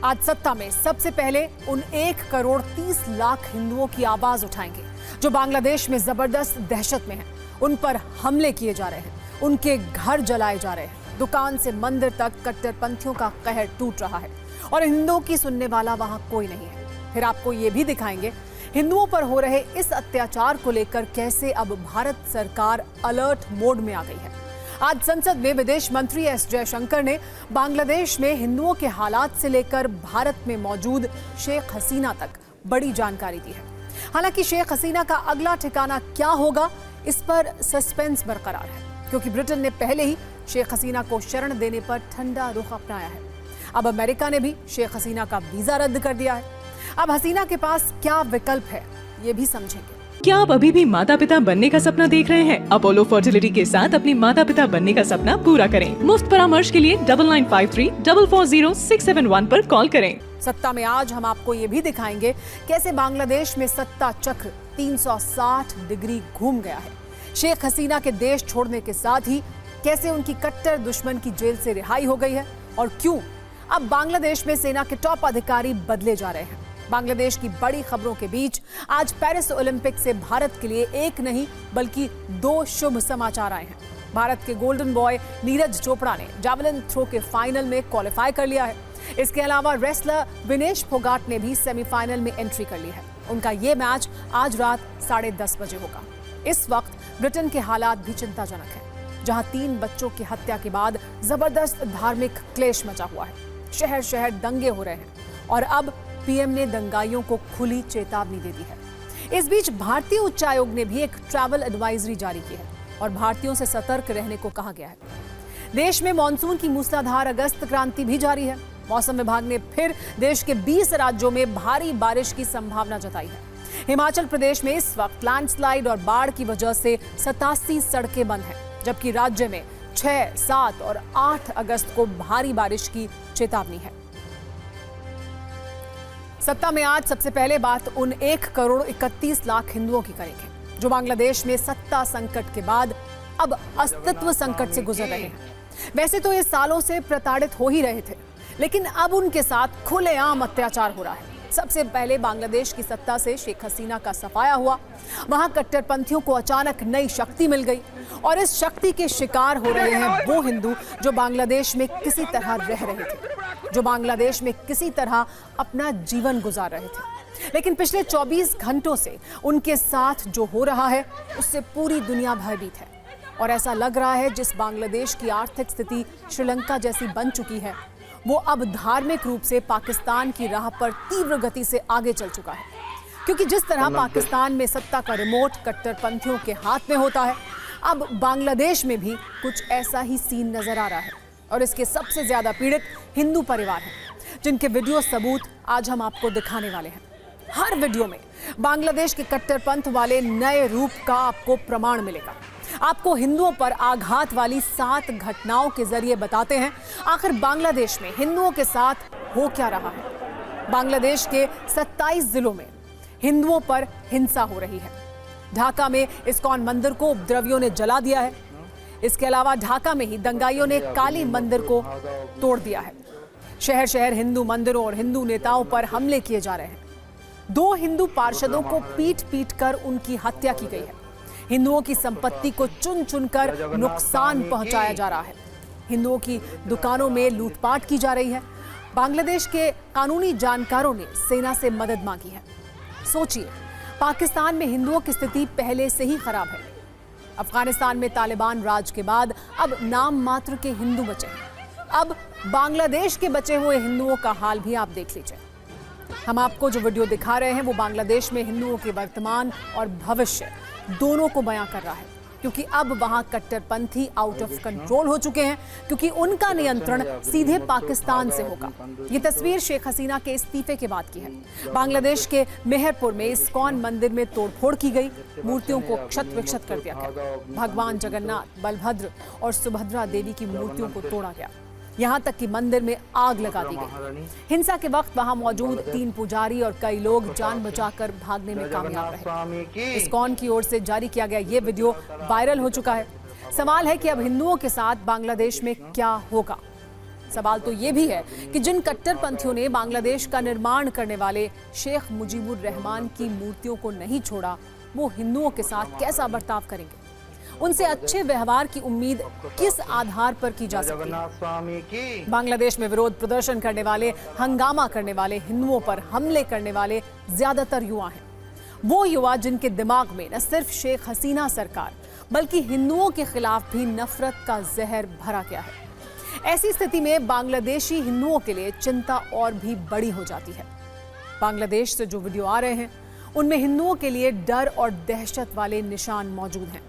आज सत्ता में सबसे पहले उन 1,30,00,000 हिंदुओं की आवाज उठाएंगे जो बांग्लादेश में जबरदस्त दहशत में हैं। उन पर हमले किए जा रहे हैं, उनके घर जलाए जा रहे हैं, दुकान से मंदिर तक कट्टरपंथियों का कहर टूट रहा है और हिंदुओं की सुनने वाला वहां कोई नहीं है। फिर आपको ये भी दिखाएंगे हिंदुओं पर हो रहे इस अत्याचार को लेकर कैसे अब भारत सरकार अलर्ट मोड में आ गई है। आज संसद में विदेश मंत्री एस जयशंकर ने बांग्लादेश में हिंदुओं के हालात से लेकर भारत में मौजूद शेख हसीना तक बड़ी जानकारी दी है। हालांकि शेख हसीना का अगला ठिकाना क्या होगा, इस पर सस्पेंस बरकरार है, क्योंकि ब्रिटेन ने पहले ही शेख हसीना को शरण देने पर ठंडा रुख अपनाया है। अब अमेरिका ने भी शेख हसीना का वीजा रद्द कर दिया है। अब हसीना के पास क्या विकल्प है, ये भी समझेंगे। क्या आप अभी भी माता पिता बनने का सपना देख रहे हैं? अपोलो फर्टिलिटी के साथ अपनी माता पिता बनने का सपना पूरा करें। मुफ्त परामर्श के लिए 9953440671 पर कॉल करें। सत्ता में आज हम आपको ये भी दिखाएंगे कैसे बांग्लादेश में सत्ता चक्र 360 डिग्री घूम गया है। शेख हसीना के देश छोड़ने के साथ ही कैसे उनकी कट्टर दुश्मन की जेल से रिहाई हो गई है और क्यों अब बांग्लादेश में सेना के टॉप अधिकारी बदले जा रहे हैं। बांग्लादेश की बड़ी खबरों के बीच आज पेरिस ओलंपिक से भारत के लिए एक नहीं बल्कि 2 शुभ समाचार आए हैं। भारत के गोल्डन बॉय नीरज चोपड़ा ने जावलिन थ्रो के फाइनल में क्वालिफाई कर लिया है। इसके अलावा रेसलर विनेश फोगाट ने भी सेमीफाइनल में एंट्री कर ली है। उनका ये मैच आज रात 10:30 बजे होगा। इस वक्त ब्रिटेन के हालात भी चिंताजनक हैं, जहां 3 बच्चों की हत्या के बाद जबरदस्त धार्मिक क्लेश मचा हुआ है। शहर शहर दंगे हो रहे हैं और अब पीएम ने दंगाइयों को खुली चेतावनी दे दी है। इस बीच भारतीय उच्चायोग ने भी एक ट्रैवल एडवाइजरी जारी की है और भारतीयों से सतर्क रहने को कहा गया है। देश में मानसून की मूसलाधार अगस्त क्रांति भी जारी है। मौसम विभाग ने फिर देश के 20 राज्यों में भारी बारिश की संभावना जताई है। हिमाचल प्रदेश में इस वक्त लैंडस्लाइड और बाढ़ की वजह से 87 सड़कें बंद हैं, जबकि राज्य में 6, 7 और 8 अगस्त को भारी बारिश की चेतावनी है। सत्ता में आज सबसे पहले बात उन 1,31,00,000 हिंदुओं की करेंगे जो बांग्लादेश में सत्ता संकट के बाद अब अस्तित्व संकट से गुजर रहे हैं। वैसे तो ये सालों से प्रताड़ित हो ही रहे थे, लेकिन अब उनके साथ खुलेआम अत्याचार हो रहा है। सबसे पहले बांग्लादेश की सत्ता से शेख हसीना का सफाया हुआ। वहां कट्टरपंथियों को अचानक नई शक्ति मिल गई और इस शक्ति के शिकार हो रहे हैं वो हिंदू जो बांग्लादेश में किसी तरह रह रहे थे, जो बांग्लादेश में किसी तरह अपना जीवन गुजार रहे थे। लेकिन पिछले 24 घंटों से उनके साथ जो हो रहा है उससे पूरी दुनिया भयभीत है और ऐसा लग रहा है जिस बांग्लादेश की आर्थिक स्थिति श्रीलंका जैसी बन चुकी है, वो अब धार्मिक रूप से पाकिस्तान की राह पर तीव्र गति से आगे चल चुका है। क्योंकि जिस तरह पाकिस्तान में सत्ता का रिमोट कट्टरपंथियों के हाथ में होता है, अब बांग्लादेश में भी कुछ ऐसा ही सीन नजर आ रहा है और इसके सबसे ज्यादा पीड़ित हिंदू परिवार हैं, जिनके वीडियो सबूत आज हम आपको दिखाने वाले हैं। हर वीडियो में बांग्लादेश के कट्टरपंथ वाले नए रूप का आपको प्रमाण मिलेगा। आपको हिंदुओं पर आघात वाली 7 घटनाओं के जरिए बताते हैं आखिर बांग्लादेश में हिंदुओं के साथ हो क्या रहा है। बांग्लादेश के 27 जिलों में हिंदुओं पर हिंसा हो रही है। ढाका में इस्कॉन मंदिर को उपद्रवियों ने जला दिया है। इसके अलावा ढाका में ही दंगाइयों ने काली मंदिर को तोड़ दिया है। शहर शहर हिंदू मंदिरों और हिंदू नेताओं पर हमले किए जा रहे हैं। 2 हिंदू पार्षदों को पीट पीट कर उनकी हत्या की गई है। हिंदुओं की संपत्ति को चुन चुनकर नुकसान पहुंचाया जा रहा है। हिंदुओं की दुकानों में लूटपाट की जा रही है। बांग्लादेश के कानूनी जानकारों ने सेना से मदद मांगी है। सोचिए, पाकिस्तान में हिंदुओं की स्थिति पहले से ही खराब है। अफगानिस्तान में तालिबान राज के बाद अब नाम मात्र के हिंदू बचे हैं। अब बांग्लादेश के बचे हुए हिंदुओं का हाल भी आप देख लीजिए। हम आपको जो वीडियो दिखा रहे हैं वो बांग्लादेश में हिंदुओं के वर्तमान और भविष्य दोनों को बयां कर रहा है, क्योंकि अब वहां कट्टरपंथी आउट ऑफ कंट्रोल हो चुके हैं, क्योंकि उनका नियंत्रण सीधे पाकिस्तान से होगा। ये तस्वीर शेख हसीना के इस्तीफे के बाद की है। बांग्लादेश के मेहरपुर में इस्कॉन मंदिर में तोड़फोड़ की गई, मूर्तियों को क्षत विक्षत कर दिया गया। भगवान जगन्नाथ, बलभद्र और सुभद्रा देवी की मूर्तियों को तोड़ा गया। यहां तक कि मंदिर में आग लगा दी गई। हिंसा के वक्त वहां मौजूद 3 पुजारी और कई लोग जान बचाकर भागने में कामयाब रहे। इस्कॉन की ओर से जारी किया गया ये वीडियो वायरल हो चुका है। सवाल है कि अब हिंदुओं के साथ बांग्लादेश में क्या होगा। सवाल तो ये भी है कि जिन कट्टरपंथियों ने बांग्लादेश का निर्माण करने वाले शेख मुजीबुर रहमान की मूर्तियों को नहीं छोड़ा, वो हिंदुओं के साथ कैसा बर्ताव करेंगे? उनसे अच्छे व्यवहार की उम्मीद किस आधार पर की जा सकती है? बांग्लादेश में विरोध प्रदर्शन करने वाले, हंगामा करने वाले, हिंदुओं पर हमले करने वाले ज्यादातर युवा हैं। वो युवा जिनके दिमाग में न सिर्फ शेख हसीना सरकार बल्कि हिंदुओं के खिलाफ भी नफरत का जहर भरा गया है। ऐसी स्थिति में बांग्लादेशी हिंदुओं के लिए चिंता और भी बड़ी हो जाती है। बांग्लादेश से जो वीडियो आ रहे हैं उनमें हिंदुओं के लिए डर और दहशत वाले निशान मौजूद हैं।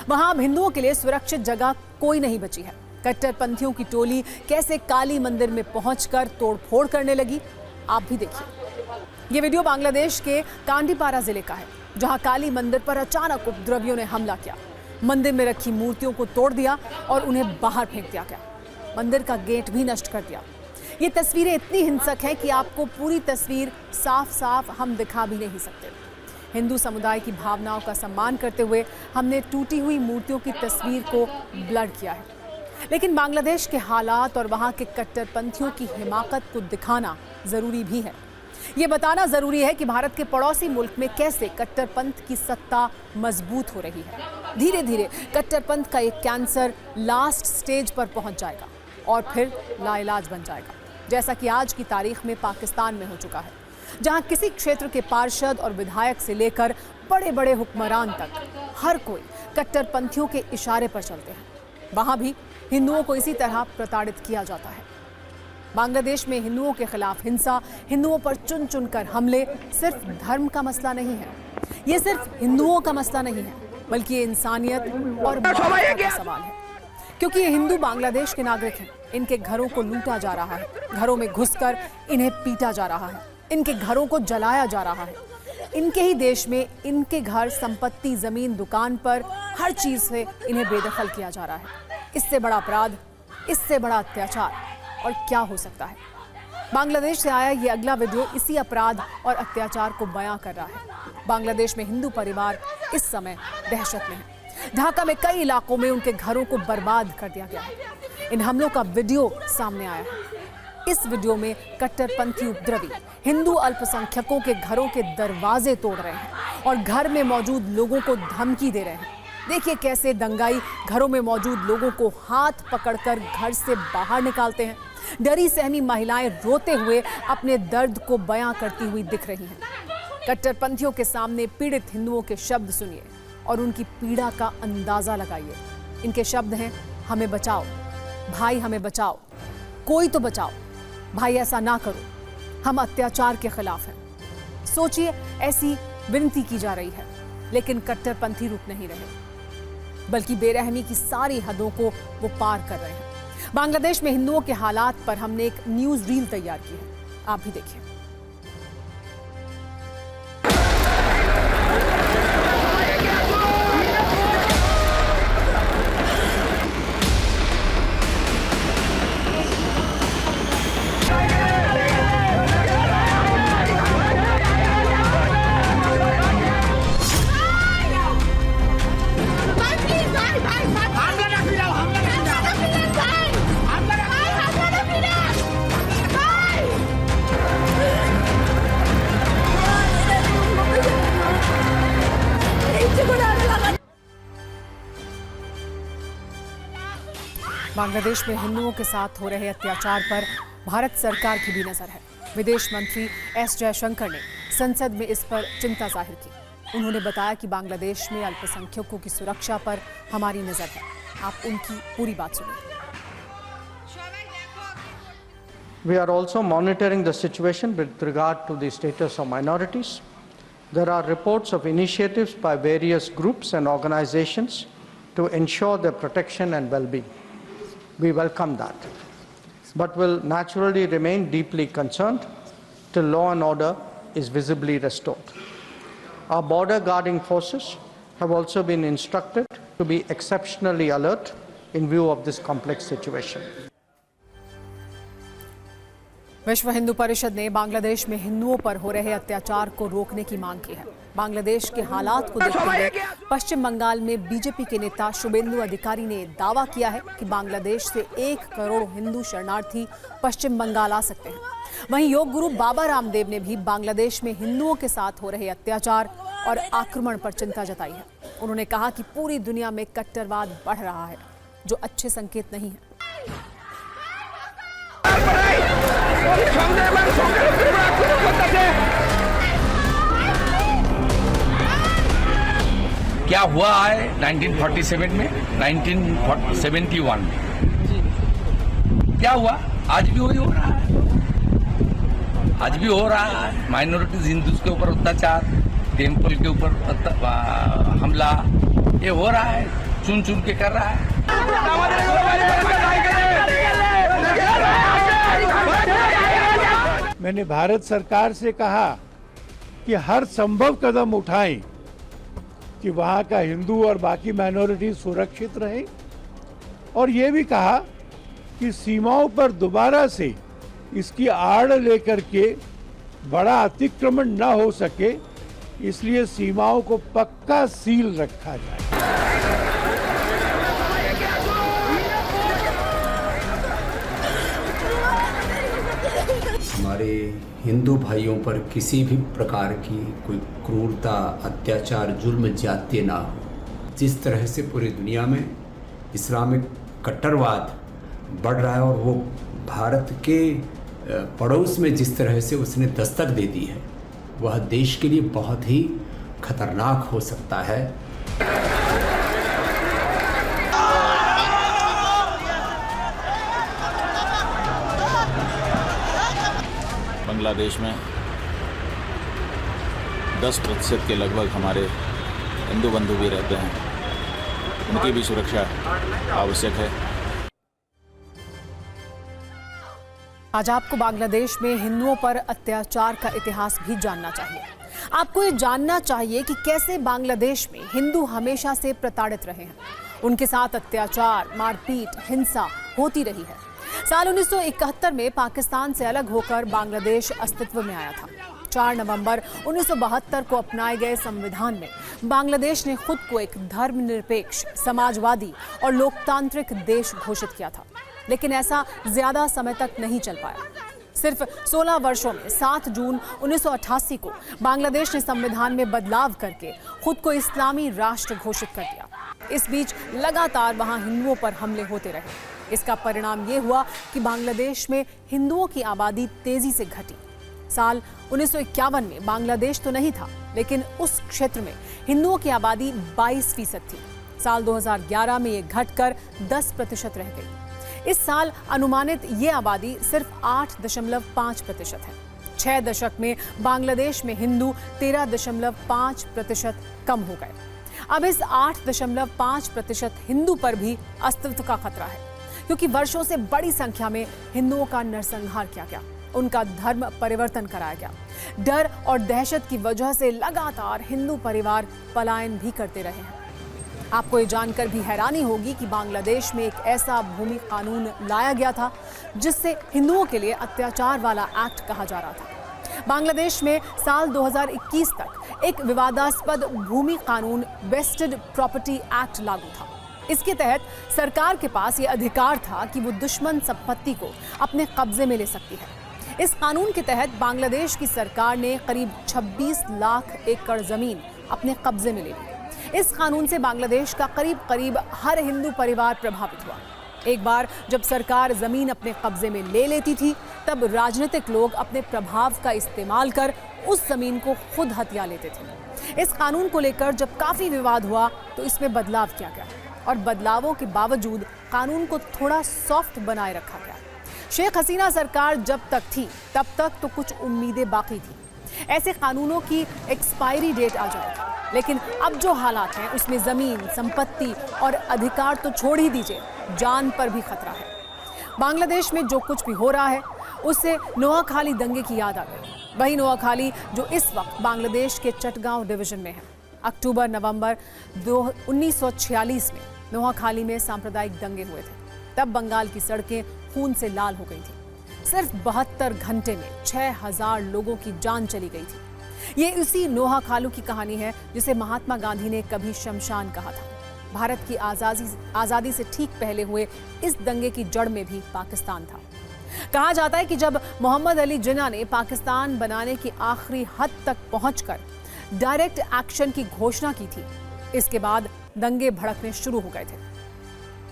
वहां अब हिंदुओं के लिए सुरक्षित जगह कोई नहीं बची है। कट्टरपंथियों की टोली कैसे काली मंदिर में पहुंचकर तोड़फोड़ करने लगी, आप भी देखिए। ये वीडियो बांग्लादेश के कांडीपारा जिले का है, जहां काली मंदिर पर अचानक उपद्रवियों ने हमला किया। मंदिर में रखी मूर्तियों को तोड़ दिया और उन्हें बाहर फेंक दिया गया। मंदिर का गेट भी नष्ट कर दिया। ये तस्वीरें इतनी हिंसक हैं कि आपको पूरी तस्वीर साफ साफ हम दिखा भी नहीं सकते। हिंदू समुदाय की भावनाओं का सम्मान करते हुए हमने टूटी हुई मूर्तियों की तस्वीर को ब्लर किया है, लेकिन बांग्लादेश के हालात और वहां के कट्टरपंथियों की हिमाकत को दिखाना जरूरी भी है। ये बताना जरूरी है कि भारत के पड़ोसी मुल्क में कैसे कट्टरपंथ की सत्ता मजबूत हो रही है। धीरे धीरे कट्टरपंथ का एक कैंसर लास्ट स्टेज पर पहुंच जाएगा और फिर लाइलाज बन जाएगा, जैसा कि आज की तारीख में पाकिस्तान में हो चुका है, जहां किसी क्षेत्र के पार्षद और विधायक से लेकर बड़े बड़े हुक्मरान तक हर कोई कट्टरपंथियों के इशारे पर चलते हैं। वहां भी हिंदुओं को इसी तरह प्रताड़ित किया जाता है। बांग्लादेश में हिंदुओं के खिलाफ हिंसा, हिंदुओं पर चुन चुन कर हमले सिर्फ धर्म का मसला नहीं है। ये सिर्फ हिंदुओं का मसला नहीं है, बल्कि ये इंसानियत और मानवता का सवाल है। क्योंकि ये हिंदू बांग्लादेश के नागरिक हैं। इनके घरों को लूटा जा रहा है, घरों में घुसकर इन्हें पीटा जा रहा है, इनके घरों को जलाया जा रहा है। इनके ही देश में इनके घर, संपत्ति, जमीन, दुकान पर हर चीज से इन्हें बेदखल किया जा रहा है। इससे बड़ा अपराध, इससे बड़ा अत्याचार और क्या हो सकता है? बांग्लादेश से आया ये अगला वीडियो इसी अपराध और अत्याचार को बयां कर रहा है। बांग्लादेश में हिंदू परिवार इस समय दहशत में है। ढाका में कई इलाकों में उनके घरों को बर्बाद कर दिया गया है। इन हमलों का वीडियो सामने आया है। इस वीडियो में कट्टरपंथी उपद्रवी हिंदू अल्पसंख्यकों के घरों के दरवाजे तोड़ रहे हैं और घर में मौजूद लोगों को धमकी दे रहे हैं। देखिए कैसे दंगाई घरों में मौजूद लोगों को हाथ पकड़कर घर से बाहर निकालते हैं। डरी सहमी महिलाएं रोते हुए अपने दर्द को बयां करती हुई दिख रही हैं। कट्टरपंथियों के सामने पीड़ित हिंदुओं के शब्द सुनिए और उनकी पीड़ा का अंदाजा लगाइए। इनके शब्द हैं, हमें बचाओ भाई, हमें बचाओ, कोई तो बचाओ भाई, ऐसा ना करो, हम अत्याचार के खिलाफ हैं। सोचिए, ऐसी विनती की जा रही है, लेकिन कट्टरपंथी रुक नहीं रहे, बल्कि बेरहमी की सारी हदों को वो पार कर रहे हैं। बांग्लादेश में हिंदुओं के हालात पर हमने एक न्यूज रील तैयार की है, आप भी देखिए। बांग्लादेश में हिंदुओं के साथ हो रहे अत्याचार पर भारत सरकार की भी नजर है। विदेश मंत्री एस जयशंकर ने संसद में इस पर चिंता जाहिर की। उन्होंने बताया कि बांग्लादेश में अल्पसंख्यकों की सुरक्षा पर हमारी नजर है। आप उनकी पूरी बात सुनिए। We are also monitoring the situation with regard to the status of minorities. There are reports of initiatives by various groups and organizations to ensure their protection and well-being. We welcome that, but will naturally remain deeply concerned till law and order is visibly restored. Our border guarding forces have also been instructed to be exceptionally alert in view of this complex situation. विश्व हिंदू परिषद ने बांग्लादेश में हिंदुओं पर हो रहे अत्याचार को रोकने की मांग की है। बांग्लादेश के हालात को देखते हुए पश्चिम बंगाल में बीजेपी के नेता शुभेंदु अधिकारी ने दावा किया है कि बांग्लादेश से 1 करोड़ हिंदू शरणार्थी पश्चिम बंगाल आ सकते हैं। वहीं योग गुरु बाबा रामदेव ने भी बांग्लादेश में हिंदुओं के साथ हो रहे अत्याचार और आक्रमण पर चिंता जताई है। उन्होंने कहा कि पूरी दुनिया में कट्टरवाद बढ़ रहा है, जो अच्छे संकेत नहीं है। क्या हुआ है 1947 में, 1971 में क्या हुआ, आज भी वही हो रहा है। आज भी हो रहा है। माइनॉरिटीज हिंदूज के ऊपर अत्याचार, टेम्पल के ऊपर हमला, ये हो रहा है, चुन चुन के कर रहा है। मैंने भारत सरकार से कहा कि हर संभव कदम उठाएं कि वहाँ का हिंदू और बाकी माइनॉरिटी सुरक्षित रहे, और ये भी कहा कि सीमाओं पर दोबारा से इसकी आड़ लेकर के बड़ा अतिक्रमण न हो सके, इसलिए सीमाओं को पक्का सील रखा जाए। हमारे हिंदू भाइयों पर किसी भी प्रकार की कोई क्रूरता, अत्याचार, जुल्म, जातीय ना हो। जिस तरह से पूरी दुनिया में इस्लामिक कट्टरवाद बढ़ रहा है और वो भारत के पड़ोस में जिस तरह से उसने दस्तक दे दी है, वह देश के लिए बहुत ही खतरनाक हो सकता है। बांग्लादेश में 10% के लगभग हमारे हिंदू बंधु भी रहते हैं, उनकी भी सुरक्षा आवश्यक है। आज आपको बांग्लादेश में हिंदुओं पर अत्याचार का इतिहास भी जानना चाहिए। आपको ये जानना चाहिए कि कैसे बांग्लादेश में हिंदू हमेशा से प्रताड़ित रहे हैं। उनके साथ अत्याचार, मारपीट, हिंसा होती रही है। साल 1971 में पाकिस्तान से अलग होकर बांग्लादेश अस्तित्व में आया था। 4 नवंबर 1972 को अपनाए गए संविधान में बांग्लादेश ने खुद को एक धर्मनिरपेक्ष, समाजवादी और लोकतांत्रिक देश घोषित किया था। लेकिन ऐसा ज्यादा समय तक नहीं चल पाया। सिर्फ 16 वर्षों में 7 जून 1988 को बांग्लादेश ने संविधान में बदलाव करके खुद को इस्लामी राष्ट्र घोषित कर दिया। इस बीच लगातार वहां हिंदुओं पर हमले होते रहे। इसका परिणाम ये हुआ कि बांग्लादेश में हिंदुओं की आबादी तेजी से घटी। साल 1951 में बांग्लादेश तो नहीं था, लेकिन उस क्षेत्र में हिंदुओं की आबादी 22% थी। साल 2011 में ये घटकर 10% रह गई। इस साल अनुमानित ये आबादी सिर्फ 8.5% है। 6 दशक में बांग्लादेश में हिंदू 13.5% कम हो गए। अब इस 8.5% हिंदू पर भी अस्तित्व का खतरा है, क्योंकि वर्षों से बड़ी संख्या में हिंदुओं का नरसंहार किया गया, उनका धर्म परिवर्तन कराया गया। डर और दहशत की वजह से लगातार हिंदू परिवार पलायन भी करते रहे हैं। आपको ये जानकर भी हैरानी होगी कि बांग्लादेश में एक ऐसा भूमि कानून लाया गया था जिससे हिंदुओं के लिए अत्याचार वाला एक्ट कहा जा रहा था। बांग्लादेश में साल 2021 तक एक विवादास्पद भूमि कानून वेस्टेड प्रॉपर्टी एक्ट लागू था। इसके तहत सरकार के पास ये अधिकार था कि वो दुश्मन संपत्ति को अपने कब्जे में ले सकती है। इस कानून के तहत बांग्लादेश की सरकार ने करीब 26 लाख एकड़ जमीन अपने कब्जे में ले ली। इस कानून से बांग्लादेश का करीब हर हिंदू परिवार प्रभावित हुआ। एक बार जब सरकार जमीन अपने कब्जे में ले लेती थी, तब राजनीतिक लोग अपने प्रभाव का इस्तेमाल कर उस जमीन को खुद हथिया लेते थे। इस कानून को लेकर जब काफी विवाद हुआ तो इसमें बदलाव किया गया और बदलावों के बावजूद कानून को थोड़ा सॉफ्ट बनाए रखा गया। शेख हसीना सरकार जब तक थी तब तक तो कुछ उम्मीदें बाकी थी, ऐसे कानूनों की एक्सपायरी डेट आ जाएगी। लेकिन अब जो हालात हैं उसमें जमीन, संपत्ति और अधिकार तो छोड़ ही दीजिए, जान पर भी खतरा है। बांग्लादेश में जो कुछ भी हो रहा है उससे नोआखाली दंगे की याद आ गई। वही नोआखाली जो इस वक्त बांग्लादेश के चटगांव डिवीजन में है। अक्टूबर-नवंबर 1946 में नोआखाली में सांप्रदायिक दंगे हुए थे। तब बंगाल की सड़कें खून से लाल हो गई थी। सिर्फ 72 घंटे में 6000 लोगों की जान चली गई थी। ये उसी नोहा खालू की कहानी है जिसे महात्मा गांधी ने कभी शमशान कहा था। भारत की आजादी से ठीक पहले हुए इस दंगे की जड़ में भी पाकिस्तान था। कहा जाता है कि जब मोहम्मद अली जिन्ना ने पाकिस्तान बनाने की आखिरी हद तक पहुंचकर डायरेक्ट एक्शन की घोषणा की थी, इसके बाद दंगे भड़कने शुरू हो गए थे।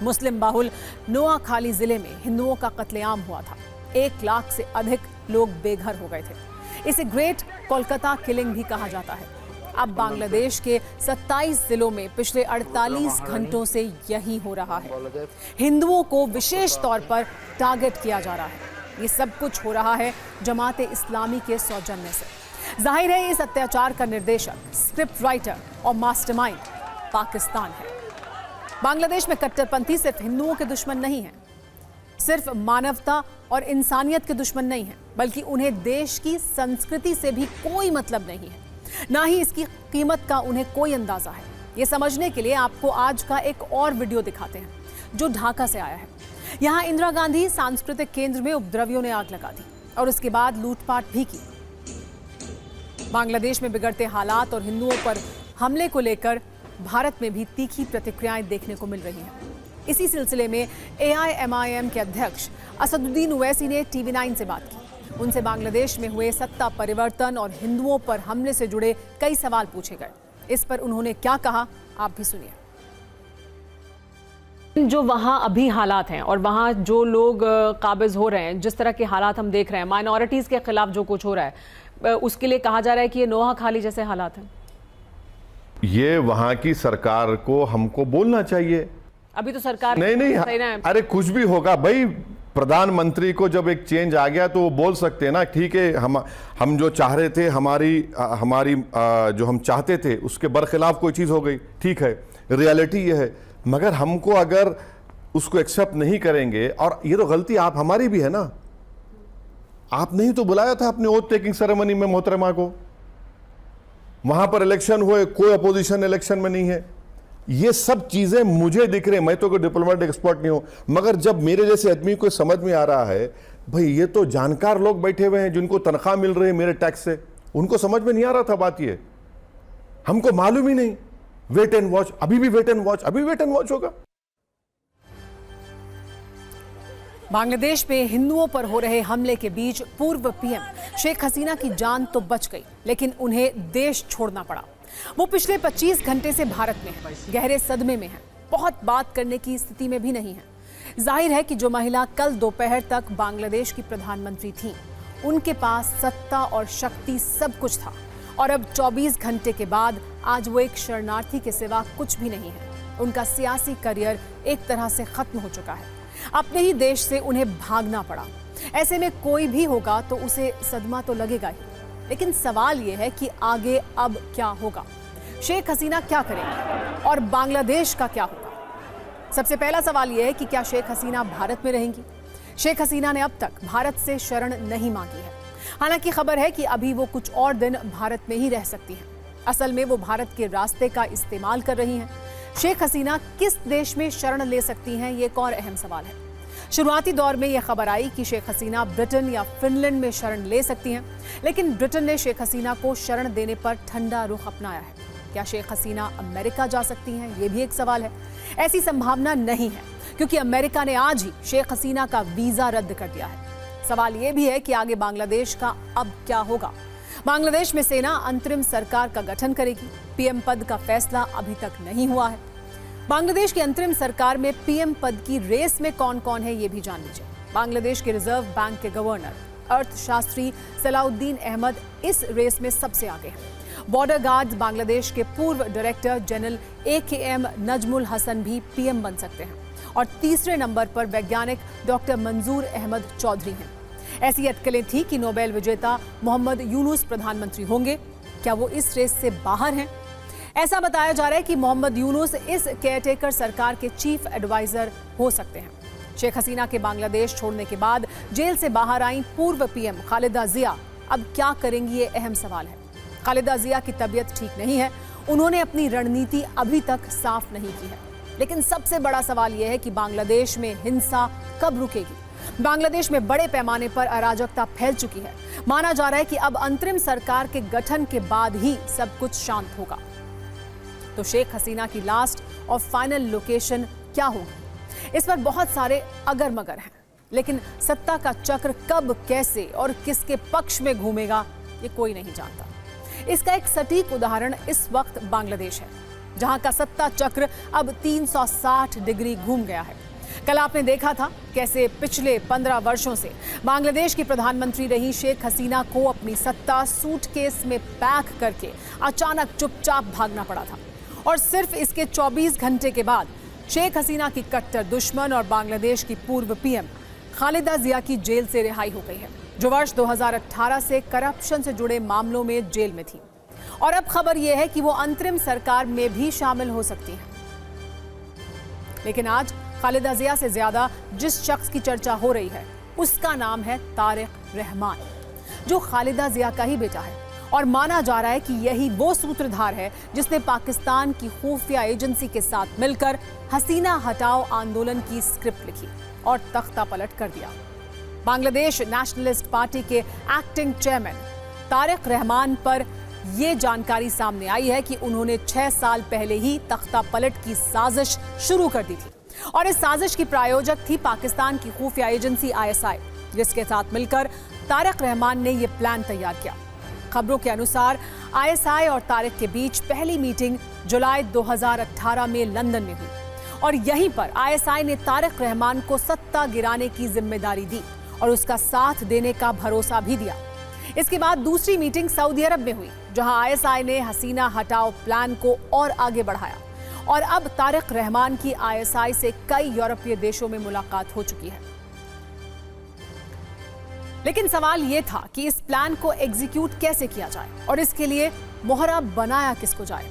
मुस्लिम बाहुल नोआखाली जिले में हिंदुओं का कत्लेआम हुआ था। 1 लाख से अधिक लोग बेघर हो गए थे। इसे ग्रेट कोलकाता किलिंग भी कहा जाता है। अब बांग्लादेश के 27 जिलों में पिछले 48 घंटों से यही हो रहा है। हिंदुओं को विशेष तौर पर टारगेट किया जा रहा है। ये सब कुछ हो रहा है जमाते इस्लामी के सौजन्य से। जाहिर है इस अत्याचार का निर्देशक, स्क्रिप्ट राइटर और मास्टरमाइंड पाकिस्तान है। बांग्लादेश में कट्टरपंथी सिर्फ हिंदुओं के दुश्मन नहीं है, सिर्फ मानवता और इंसानियत के दुश्मन नहीं है, बल्कि उन्हें देश की संस्कृति से भी कोई मतलब नहीं है, ना ही इसकी कीमत का उन्हें कोई अंदाजा है। ये समझने के लिए आपको आज का एक और वीडियो दिखाते हैं जो ढाका से आया है। यहाँ इंदिरा गांधी सांस्कृतिक केंद्र में उपद्रवियों ने आग लगा दी और उसके बाद लूटपाट भी की। बांग्लादेश में बिगड़ते हालात और हिंदुओं पर हमले को लेकर भारत में भी तीखी प्रतिक्रियाएं देखने को मिल रही हैं। इसी सिलसिले में AIMIM के अध्यक्ष असदुद्दीन ओवैसी ने TV9 से बात की। उनसे बांग्लादेश में हुए सत्ता परिवर्तन और हिंदुओं पर हमले से जुड़े कई सवाल पूछे गए। इस पर उन्होंने क्या कहा, आप भी सुनिए। जो वहाँ अभी हालात हैं और वहाँ जो लोग काबिज हो रहे हैं, जिस तरह के हालात हम देख रहे हैं, माइनॉरिटीज के खिलाफ जो कुछ हो रहा है, उसके लिए कहा जा रहा है कि ये नोआखाली जैसे हालात हैं। ये वहाँ की सरकार को हमको बोलना चाहिए। अभी तो सरकार नहीं, अरे कुछ भी होगा भाई, प्रधानमंत्री को जब एक चेंज आ गया तो वो बोल सकते हैं ना, ठीक है हम जो चाह रहे थे, हमारी जो हम चाहते थे उसके बरखिलाफ कोई चीज़ हो गई, ठीक है, रियलिटी ये है। मगर हमको अगर उसको एक्सेप्ट नहीं करेंगे, और ये तो गलती आप हमारी भी है ना, आप नहीं तो बुलाया था अपने ओथ टेकिंग सेरेमनी में मोहतरमा को, वहां पर इलेक्शन हुए, कोई अपोजिशन इलेक्शन में नहीं है। ये सब चीजें मुझे दिख रही है, मैं तो कोई डिप्लोमेटिक एक्सपर्ट नहीं हूं, मगर जब मेरे जैसे आदमी को समझ में आ रहा है, भाई ये तो जानकार लोग बैठे हुए हैं जिनको तनख्वाह मिल रही है मेरे टैक्स से, उनको समझ में नहीं आ रहा था बात, ये हमको मालूम ही नहीं। वेट एंड वॉच, अभी भी वेट एंड वॉच, अभी वेट एंड वॉच होगा। बांग्लादेश में हिंदुओं पर हो रहे हमले के बीच पूर्व PM शेख हसीना की जान तो बच गई, लेकिन उन्हें देश छोड़ना पड़ा। वो पिछले 25 घंटे से भारत में है, गहरे सदमे में है, बहुत बात करने की स्थिति में भी नहीं है। जाहिर है कि जो महिला कल दोपहर तक बांग्लादेश की प्रधानमंत्री थी, उनके पास सत्ता और शक्ति सब कुछ था, और अब 24 घंटे के बाद आज वो एक शरणार्थी के सिवा कुछ भी नहीं है। उनका सियासी करियर एक तरह से खत्म हो चुका है। अपने ही देश से उन्हें भागना पड़ा। ऐसे में कोई भी होगा तो उसे सदमा तो लगेगा ही, लेकिन सवाल यह है कि आगे अब क्या होगा, शेख हसीना क्या करेंगी और बांग्लादेश का क्या होगा। सबसे पहला सवाल यह है कि क्या शेख हसीना भारत में रहेंगी। शेख हसीना ने अब तक भारत से शरण नहीं मांगी है। हालांकि खबर है कि अभी वो कुछ और दिन भारत में ही रह सकती हैं। असल में वो भारत के रास्ते का इस्तेमाल कर रही हैं। शेख हसीना किस देश में शरण ले सकती हैं, ये एक और अहम सवाल है। शुरुआती दौर में यह खबर आई कि शेख हसीना ब्रिटेन या फिनलैंड में शरण ले सकती हैं, लेकिन ब्रिटेन ने शेख हसीना को शरण देने पर ठंडा रुख अपनाया है। क्या शेख हसीना अमेरिका जा सकती हैं, ये भी एक सवाल है। ऐसी संभावना नहीं है, क्योंकि अमेरिका ने आज ही शेख हसीना का वीजा रद्द कर दिया है। सवाल यह भी है कि आगे बांग्लादेश का अब क्या होगा। बांग्लादेश में सेना अंतरिम सरकार का गठन करेगी। PM पद का फैसला अभी तक नहीं हुआ है। बांग्लादेश की अंतरिम सरकार में PM पद की रेस में कौन कौन है, ये भी जान लीजिए। बांग्लादेश के रिजर्व बैंक के गवर्नर अर्थशास्त्री सलाउद्दीन अहमद इस रेस में सबसे आगे हैं। बॉर्डर गार्ड बांग्लादेश के पूर्व director general AKM Najmul Hasan भी PM बन सकते हैं, और तीसरे नंबर पर वैज्ञानिक डॉक्टर मंजूर अहमद चौधरी हैं। ऐसी अटकलें थी कि नोबेल विजेता मोहम्मद यूनुस प्रधानमंत्री होंगे। क्या वो इस रेस से बाहर हैं? ऐसा बताया जा रहा है कि मोहम्मद यूनुस इस केयरटेकर सरकार के चीफ एडवाइजर हो सकते हैं। शेख हसीना के बांग्लादेश छोड़ने के बाद जेल से बाहर आई पूर्व PM खालिदा जिया अब क्या करेंगी, ये अहम सवाल है। खालिदा जिया की तबीयत ठीक नहीं है, उन्होंने अपनी रणनीति अभी तक साफ नहीं की है। लेकिन सबसे बड़ा सवाल यह है कि बांग्लादेश में हिंसा कब रुकेगी बांग्लादेश में बड़े पैमाने पर अराजकता फैल चुकी है। माना जा रहा है कि अब अंतरिम सरकार के गठन के बाद ही सब कुछ शांत होगा। तो शेख हसीना की लास्ट और फाइनल लोकेशन क्या होगी, इस पर बहुत सारे अगर मगर हैं। लेकिन सत्ता का चक्र कब, कैसे और किसके पक्ष में घूमेगा, ये कोई नहीं जानता। इसका एक सटीक उदाहरण इस वक्त बांग्लादेश है, जहां का सत्ता चक्र अब 360 डिग्री घूम गया है। कल आपने देखा था कैसे पिछले 15 वर्षों से बांग्लादेश की प्रधानमंत्री रही शेख हसीना को अपनी सत्ता सूटकेस में पैक करके अचानक चुपचाप भागना पड़ा था। और सिर्फ इसके 24 घंटे के बाद शेख हसीना की कट्टर दुश्मन और बांग्लादेश की पूर्व पीएम खालिदा जिया की जेल से रिहाई हो गई है, जो वर्ष 2018 से करप्शन से जुड़े मामलों में जेल में थी। और अब खबर यह है कि वो अंतरिम सरकार में भी शामिल हो सकती हैं। लेकिन आज खालिदा जिया से ज्यादा जिस शख्स की चर्चा हो रही है उसका नाम है तारिक रहमान, जो खालिदा जिया का ही बेटा है। और माना जा रहा है कि यही वो सूत्रधार है जिसने पाकिस्तान की खुफिया एजेंसी के साथ मिलकर हसीना हटाओ आंदोलन की स्क्रिप्ट लिखी और तख्ता पलट कर दिया। बांग्लादेश नेशनलिस्ट पार्टी के एक्टिंग चेयरमैन तारिक रहमान पर यह जानकारी सामने आई है कि उन्होंने 6 साल पहले ही तख्ता पलट की साजिश शुरू कर दी थी। और इस साजिश की प्रायोजक थी पाकिस्तान की खुफिया एजेंसी ISI, जिसके साथ मिलकर तारिक रहमान ने यह प्लान तैयार किया। खबरों के अनुसार ISI और तारिक के बीच पहली मीटिंग जुलाई 2018 में लंदन में हुई और यहीं पर ISI ने तारिक रहमान को सत्ता गिराने की जिम्मेदारी दी और उसका साथ देने का भरोसा भी दिया। इसके बाद दूसरी मीटिंग सऊदी अरब में हुई, जहां ISI ने हसीना हटाओ प्लान को और आगे बढ़ाया। और अब तारिक रहमान की ISI से कई यूरोपीय देशों में मुलाकात हो चुकी है। लेकिन सवाल यह था कि इस प्लान को एग्जीक्यूट कैसे किया जाए और इसके लिए मोहरा बनाया किसको जाए।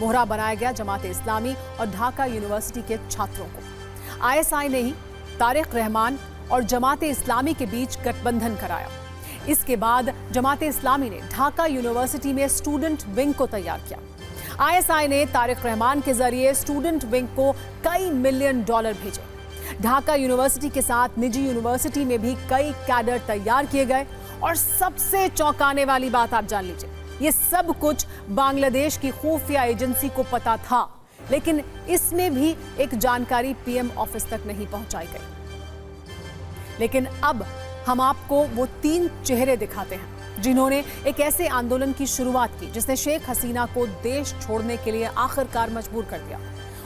मोहरा बनाया गया जमाते इस्लामी और ढाका यूनिवर्सिटी के छात्रों को। ISI ने ही तारिक रहमान और जमाते इस्लामी के बीच गठबंधन कराया। इसके बाद जमाते इस्लामी ने ढाका यूनिवर्सिटी में स्टूडेंट विंग को तैयार किया। ISI ने तारिक रहमान के जरिए स्टूडेंट विंग को कई मिलियन डॉलर भेजे। ढाका यूनिवर्सिटी के साथ निजी यूनिवर्सिटी में भी कई कैडर तैयार किए गए। और सबसे चौंकाने वाली बात आप जान लीजिए, ये सब कुछ बांग्लादेश की खुफिया एजेंसी को पता था, लेकिन इसमें भी एक जानकारी PM ऑफिस तक नहीं पहुंचाई गई। लेकिन अब हम आपको वो 3 चेहरे दिखाते हैं जिन्होंने एक ऐसे आंदोलन की शुरुआत की जिसने शेख हसीना को देश छोड़ने के लिए आखिरकार मजबूर कर दिया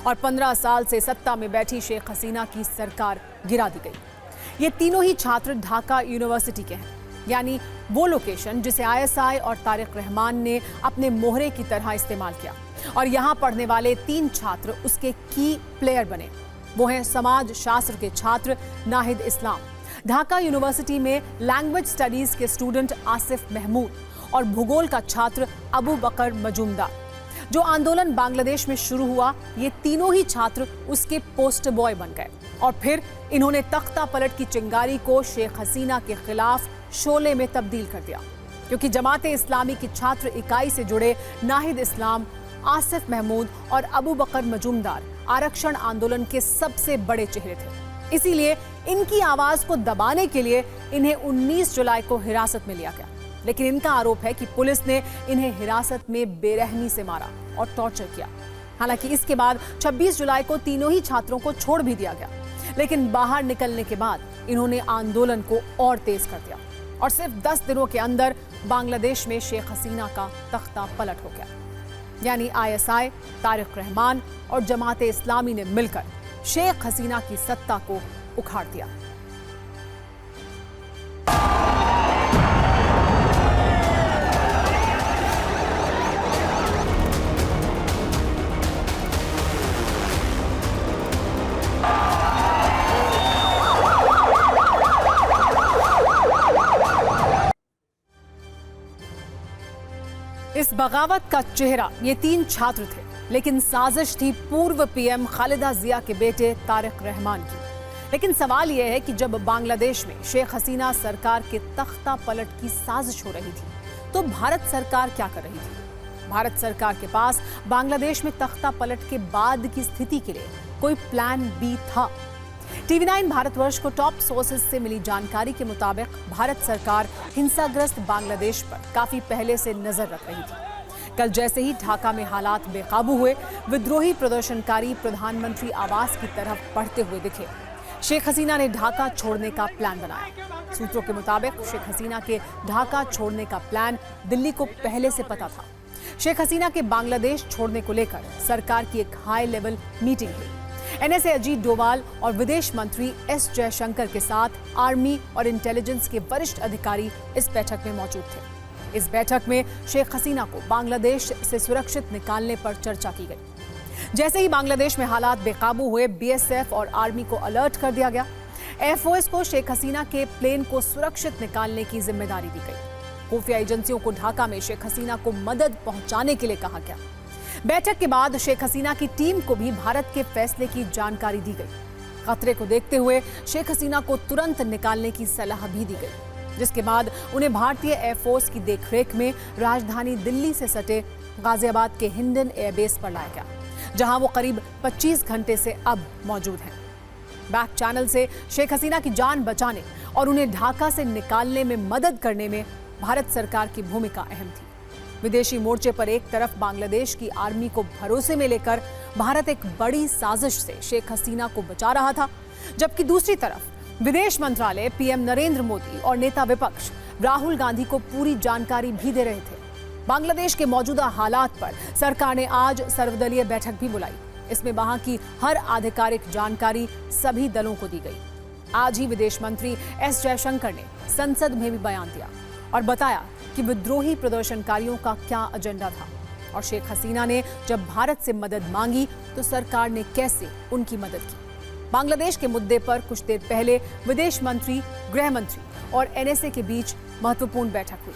और 15 साल से सत्ता में बैठी शेख हसीना की सरकार गिरा दी गई। ये तीनों ही छात्र ढाका यूनिवर्सिटी के हैं, यानी वो लोकेशन जिसे ISI और तारिक रहमान ने अपने मोहरे की तरह इस्तेमाल किया। और यहाँ पढ़ने वाले 3 छात्र उसके की प्लेयर बने। वो हैं समाज शास्त्र के छात्र नाहिद इस्लाम, ढाका यूनिवर्सिटी में लैंग्वेज स्टडीज के स्टूडेंट आसिफ महमूद और भूगोल का छात्र अबू बकर मजूमदार। जो आंदोलन बांग्लादेश में शुरू हुआ, ये तीनों ही छात्र उसके पोस्टर बॉय बन गए और फिर इन्होंने तख्ता पलट की चिंगारी को शेख हसीना के खिलाफ शोले में तब्दील कर दिया। क्योंकि जमाते इस्लामी की छात्र इकाई से जुड़े नाहिद इस्लाम, आसिफ महमूद और अबू बकर मजूमदार आरक्षण आंदोलन के सबसे बड़े चेहरे थे। इसीलिए इनकी आवाज को दबाने के लिए इन्हें 19 जुलाई को हिरासत में लिया गया। लेकिन इनका आरोप है कि पुलिस ने इन्हें हिरासत में बेरहमी से मारा और टॉर्चर किया। हालांकि इसके बाद 26 जुलाई को तीनों ही छात्रों को छोड़ भी दिया गया। लेकिन बाहर निकलने के बाद इन्होंने आंदोलन को और तेज कर दिया और सिर्फ 10 दिनों के अंदर बांग्लादेश में शेख हसीना का तख्ता पलट हो गया। यानी ISI, तारिक रहमान और जमाते इस्लामी ने मिलकर शेख हसीना की सत्ता को उखाड़ दिया। इस बगावत का चेहरा ये 3 छात्र थे, लेकिन साजिश थी पूर्व PM खालिदा जिया के बेटे तारिक रहमान की। लेकिन सवाल यह है कि जब बांग्लादेश में शेख हसीना सरकार के तख्ता पलट की साजिश हो रही थी, तो भारत सरकार क्या कर रही थी? भारत सरकार के पास बांग्लादेश में तख्ता पलट के बाद की स्थिति के लिए कोई प्लान B था? TV9 भारतवर्ष को टॉप सोर्सेज से मिली जानकारी के मुताबिक भारत सरकार हिंसाग्रस्त बांग्लादेश पर काफी पहले से नजर रख रही थी। कल जैसे ही ढाका में हालात बेकाबू हुए, विद्रोही प्रदर्शनकारी प्रधानमंत्री आवास की तरफ बढ़ते हुए दिखे। शेख हसीना ने ढाका छोड़ने का प्लान बनाया। सूत्रों के मुताबिक शेख हसीना के ढाका छोड़ने का प्लान दिल्ली को पहले से पता था। शेख हसीना के बांग्लादेश छोड़ने को लेकर सरकार की एक हाई लेवल मीटिंग हुई। एनएसए अजीत डोवाल और विदेश मंत्री एस जयशंकर के साथ आर्मी और इंटेलिजेंस के वरिष्ठ अधिकारी इस बैठक में मौजूद थे। इस बैठक में शेख हसीना को बांग्लादेश से सुरक्षित निकालने पर चर्चा की गई। जैसे ही बांग्लादेश में हालात बेकाबू हुए, बीएसएफ और आर्मी को अलर्ट कर दिया गया। एयरफोर्स को शेख हसीना के प्लेन को सुरक्षित निकालने की जिम्मेदारी दी गई। खुफिया एजेंसियों को ढाका में शेख हसीना को मदद पहुंचाने के लिए कहा गया। बैठक के बाद शेख हसीना की टीम को भी भारत के फैसले की जानकारी दी गई। खतरे को देखते हुए शेख हसीना को तुरंत निकालने की सलाह भी दी गई, जिसके बाद उन्हें भारतीय एयरफोर्स की देखरेख में राजधानी दिल्ली से सटे गाजियाबाद के हिंडन एयरबेस पर लाया गया, जहां वो करीब 25 घंटे से अब मौजूद हैं। बैक चैनल से शेख हसीना की जान बचाने और उन्हें ढाका से निकालने में मदद करने में भारत सरकार की भूमिका अहम थी। विदेशी मोर्चे पर एक तरफ बांग्लादेश की आर्मी को भरोसे में लेकर भारत एक बड़ी साजिश से शेख हसीना को बचा रहा था, जबकि दूसरी तरफ विदेश मंत्रालय, पीएम नरेंद्र मोदी और नेता विपक्ष राहुल गांधी को पूरी जानकारी भी दे रहे थे। बांग्लादेश के मौजूदा हालात पर सरकार ने आज सर्वदलीय बैठक भी बुलाई। इसमें वहां की हर आधिकारिक जानकारी सभी दलों को दी गई। आज ही विदेश मंत्री एस जयशंकर ने संसद में भी बयान दिया और बताया कि विद्रोही प्रदर्शनकारियों का क्या एजेंडा था और शेख हसीना ने जब भारत से मदद मांगी तो सरकार ने कैसे उनकी मदद की। बांग्लादेश के मुद्दे पर कुछ देर पहले विदेश मंत्री, गृह मंत्री और एनएसए के बीच महत्वपूर्ण बैठक हुई।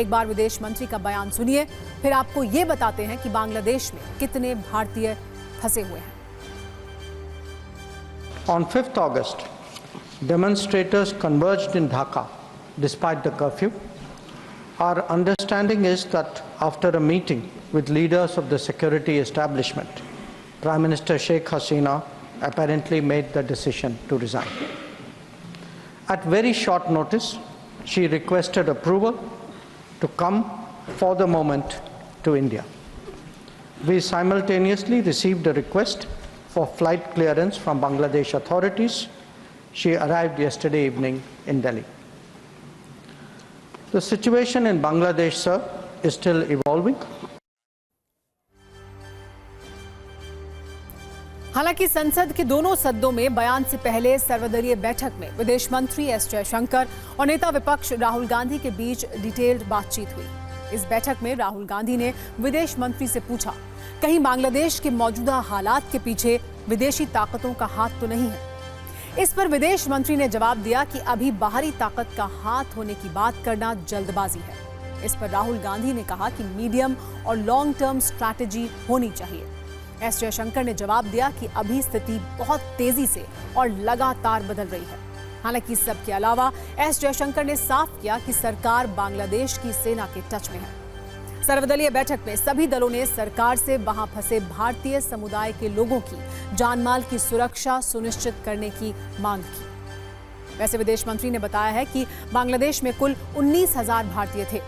एक बार विदेश मंत्री का बयान सुनिए, फिर आपको ये बताते हैं कि बांग्लादेश में कितने भारतीय फंसे हुए हैं। On 5th August, demonstrators converged in Dhaka despite the curfew. Our understanding is that after a meeting with leaders of the security establishment, Prime Minister Sheikh Hasina apparently made the decision to resign. At very short notice, she requested approval to come for the moment to India. We simultaneously received a request for flight clearance from Bangladesh authorities. She arrived yesterday evening in Delhi. The situation in Bangladesh, sir, is still evolving. हालांकि संसद के दोनों सदनों में बयान से पहले सर्वदलीय बैठक में विदेश मंत्री एस जयशंकर और नेता विपक्ष राहुल गांधी के बीच डिटेल्ड बातचीत हुई। इस बैठक में राहुल गांधी ने विदेश मंत्री से पूछा, कहीं बांग्लादेश के मौजूदा हालात के पीछे विदेशी ताकतों का हाथ तो नहीं है। इस पर विदेश मंत्री ने जवाब दिया कि अभी बाहरी ताकत का हाथ होने की बात करना जल्दबाजी है। इस पर राहुल गांधी ने कहा कि मीडियम और लॉन्ग टर्म स्ट्रैटेजी होनी चाहिए। एस जयशंकर ने जवाब दिया कि अभी स्थिति बहुत तेजी से और लगातार बदल रही है। हालांकि इस सब के अलावा एस जयशंकर ने साफ किया कि सरकार बांग्लादेश की सेना के टच में है। सर्वदलीय बैठक में सभी दलों ने सरकार से वहां फंसे भारतीय समुदाय के लोगों की जानमाल की सुरक्षा सुनिश्चित करने की मांग की। वैसे विदेश मंत्री ने बताया है कि बांग्लादेश में कुल 19,000 भारतीय थे।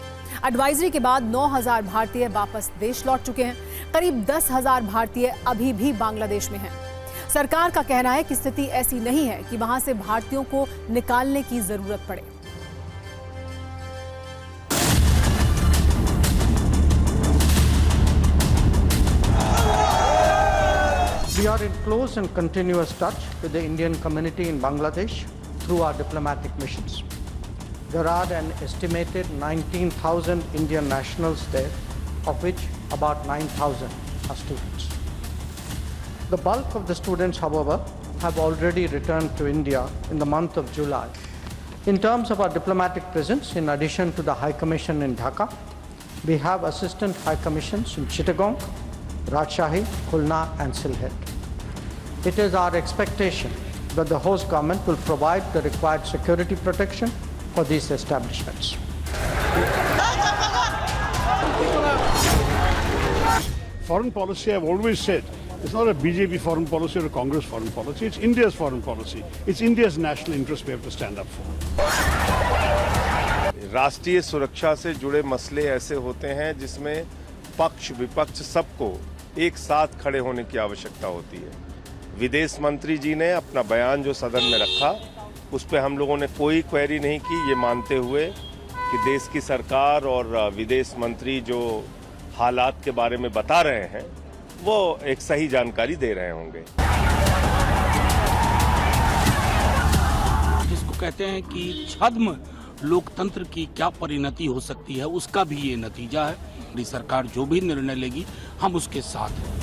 एडवाइजरी के बाद 9,000 भारतीय वापस देश लौट चुके हैं। करीब 10,000 भारतीय अभी भी बांग्लादेश में हैं। सरकार का कहना है कि स्थिति ऐसी नहीं है कि वहां से भारतीयों को निकालने की जरूरत पड़े। We are in close and continuous touch with the Indian community in Bangladesh through our diplomatic missions. There are an estimated 19,000 Indian nationals there, of which about 9,000 are students. The bulk of the students, however, have already returned to India in the month of July. In terms of our diplomatic presence, in addition to the High Commission in Dhaka, we have assistant High Commissions in Chittagong, Rajshahi, Khulna and Sylhet. It is our expectation that the host government will provide the required security protection for these establishments. Foreign policy, I've always said, It's not a BJP foreign policy or a Congress foreign policy. It's India's foreign policy. It's India's national interest we have to stand up for. राष्ट्रीय सुरक्षा से जुड़े मसले ऐसे होते हैं जिसमें पक्ष विपक्ष सबको एक साथ खड़े होने की आवश्यकता होती है। विदेश मंत्री जी ने अपना बयान जो सदन में रखा उस पर हम लोगों ने कोई क्वेरी नहीं की, ये मानते हुए कि देश की सरकार और विदेश मंत्री जो हालात के बारे में बता रहे हैं वो एक सही जानकारी दे रहे होंगे। जिसको कहते हैं कि छद्म लोकतंत्र की क्या परिणति हो सकती है, उसका भी ये नतीजा है। सरकार जो भी निर्णय लेगी हम उसके साथ हैं।